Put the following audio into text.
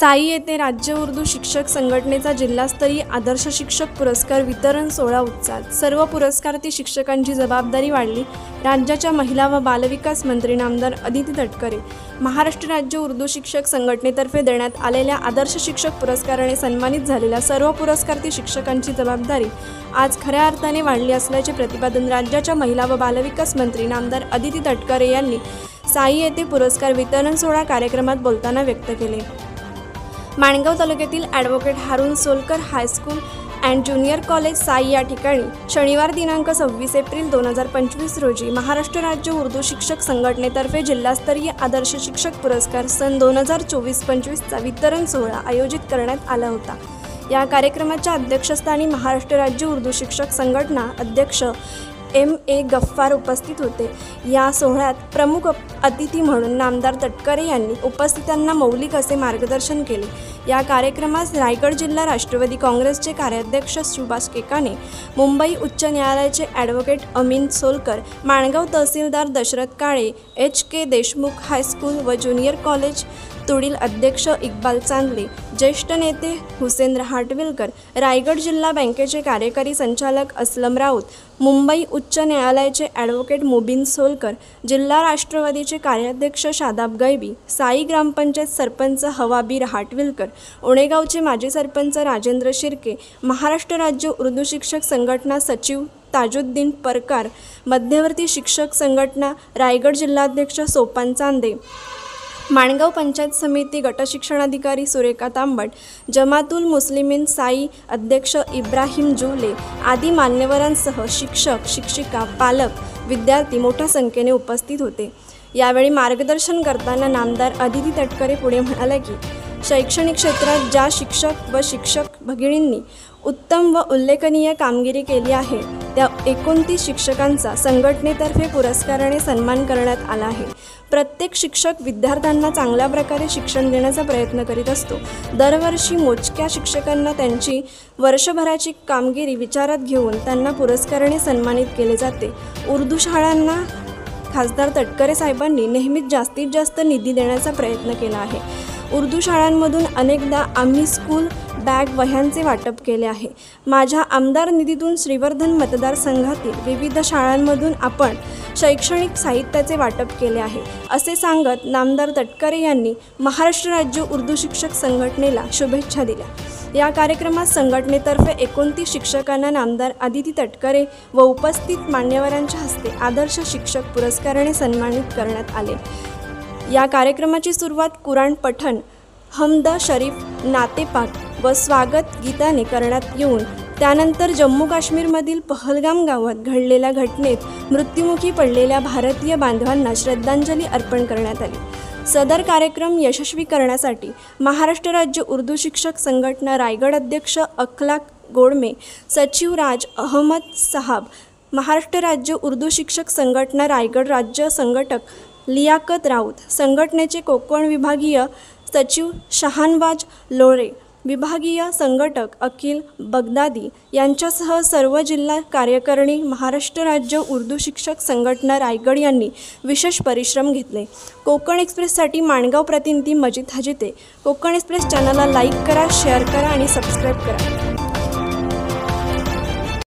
साई येथे राज्य उर्दू शिक्षक संघटनेचा जिल्हास्तरीय आदर्श शिक्षक पुरस्कार वितरण सोहळा उत्साहात। सर्व पुरस्कारार्थी शिक्षकांची जबाबदारी वाढली। राज्याच्या महिला व बालविकास मंत्री नामदार अदिती तटकरे महाराष्ट्र राज्य उर्दू शिक्षक संघटनेतर्फे देण्यात आलेल्या आदर्श शिक्षक पुरस्काराने सन्मानित झालेल्या सर्व पुरस्कारार्थी शिक्षकांची जबाबदारी आज खऱ्या अर्थाने वाढली असल्याचे प्रतिपादन राज्याच्या महिला व बालविकास मंत्री नामदार अदिती तटकरे यांनी साई येथे पुरस्कार वितरण सोहळा कार्यक्रमात बोलताना व्यक्त केले। माणगाव तालुक्यातील advocate Harun Solkar high school and junior college Sai या ठिकाणी शनिवार दिनांक 26 एप्रिल 2025 रोजी महाराष्ट्र राज्य उर्दू शिक्षक संघटनेतर्फे जिल्हास्तरीय आदर्श शिक्षक पुरस्कार सन 2024-25चा वितरण सोहळा आयोजित करण्यात आला होता। या कार्यक्रमाच्या अध्यक्षस्थानी महाराष्ट्र राज्य उर्दू शिक्षक संघटना अध्यक्ष M.A. गफ्फार उपस्थित होते। या सोहळ्यात प्रमुख अतिथी म्हणून नामदार तटकरे यांनी उपस्थितांना मौलिक असे मार्गदर्शन केले। या कार्यक्रमास रायगड जिल्हा राष्ट्रवादी काँग्रेसचे कार्याध्यक्ष सुभाष केकाने, मुंबई उच्च न्यायालयाचे ॲडव्होकेट अमीन सोलकर, माणगाव तहसीलदार दशरथ काळे, H.K. देशमुख हायस्कूल व ज्युनियर कॉलेज तुडील अध्यक्ष इक्बाल चांदले, ज्येष्ठ नेते हुसेन रहाटविलकर, रायगड जिल्हा बँकेचे कार्यकारी संचालक असलम राऊत, मुंबई उच्च न्यायालयाचे ॲडव्होकेट मुबीन सोलकर, जिल्हा राष्ट्रवादीचे कार्याध्यक्ष शादाब गैबी, साई ग्रामपंचायत सरपंच हवाबी रहाटविलकर, उणेगावचे माजी सरपंच राजेंद्र शिर्के, महाराष्ट्र राज्य उर्दू शिक्षक संघटना सचिव ताजुद्दीन परकार, मध्यवर्ती शिक्षक संघटना रायगड जिल्हाध्यक्ष सोपान चांदे, माणगाव पंचायत समिती गटशिक्षणाधिकारी सुरेखा तांबट, जमातुल मुस्लिमीन साई अध्यक्ष इब्राहिम जुले आदी मान्यवरांसह शिक्षक, शिक्षिका, पालक, विद्यार्थी मोठ्या संख्येने उपस्थित होते। यावेळी मार्गदर्शन करताना नामदार अदिती तटकरे पुढे म्हणाले की शैक्षणिक क्षेत्रात ज्या शिक्षक व शिक्षक भगिनींनी उत्तम व उल्लेखनीय कामगिरी केली आहे त्या 29 शिक्षकांचा संघटनेतर्फे पुरस्काराने सन्मान करण्यात आला आहे। प्रत्येक शिक्षक विद्यार्थ्यांना चांगल्या प्रकारे शिक्षण देण्याचा प्रयत्न करीत असतो। दरवर्षी मोजक्या शिक्षकांना त्यांची वर्षभराची कामगिरी विचारात घेऊन त्यांना पुरस्काराने सन्मानित केले जाते। उर्दू शाळांना खासदार तटकरे साहेबांनी नेहमीच जास्तीत जास्त निधी देण्याचा प्रयत्न केला आहे। उर्दू शाळांमधून अनेकदा आम्ही स्कूल बॅग वह्यांचे वाटप केले आहे। माझ्या आमदार निधीतून श्रीवर्धन मतदारसंघातील विविध शाळांमधून आपण शैक्षणिक साहित्याचे वाटप केले आहे, असे सांगत नामदार तटकरे यांनी महाराष्ट्र राज्य उर्दू शिक्षक संघटनेला शुभेच्छा दिल्या। या कार्यक्रमात संघटनेतर्फे 29 शिक्षकांना नामदार अदिती तटकरे व उपस्थित मान्यवरांच्या हस्ते आदर्श शिक्षक पुरस्काराने सन्मानित करण्यात आले। या कार्यक्रमाची सुरुवात कुराण पठण, हमद शरीफ, नातेपाक व स्वागत गीताने करण्यात येऊन त्यानंतर जम्मू काश्मीरमधील पहलगाम गावात घडलेल्या घटनेत मृत्युमुखी पडलेल्या भारतीय बांधवांना श्रद्धांजली अर्पण करण्यात आली। सदर कार्यक्रम यशस्वी करण्यासाठी महाराष्ट्र राज्य उर्दू शिक्षक संघटना रायगड अध्यक्ष अखलाक गोडमे, सचिव राज अहमद साहब, महाराष्ट्र राज्य उर्दू शिक्षक संघटना रायगड राज्य संघटक लियाकत राऊत, संघटनेचे कोकण विभागीय सचिव शहानवाज लोरे, विभागीय संघटक अखिल बगदादी यांच्यासह सर्व जिल्हा कार्यकारिणी महाराष्ट्र राज्य उर्दू शिक्षक संघटना रायगड यांनी विशेष परिश्रम घेतले। कोकण एक्सप्रेससाठी माणगाव प्रतिनिधी मजिद हजिते। कोकण एक्सप्रेस चॅनलला लाईक करा, शेअर करा आणि सबस्क्राईब करा।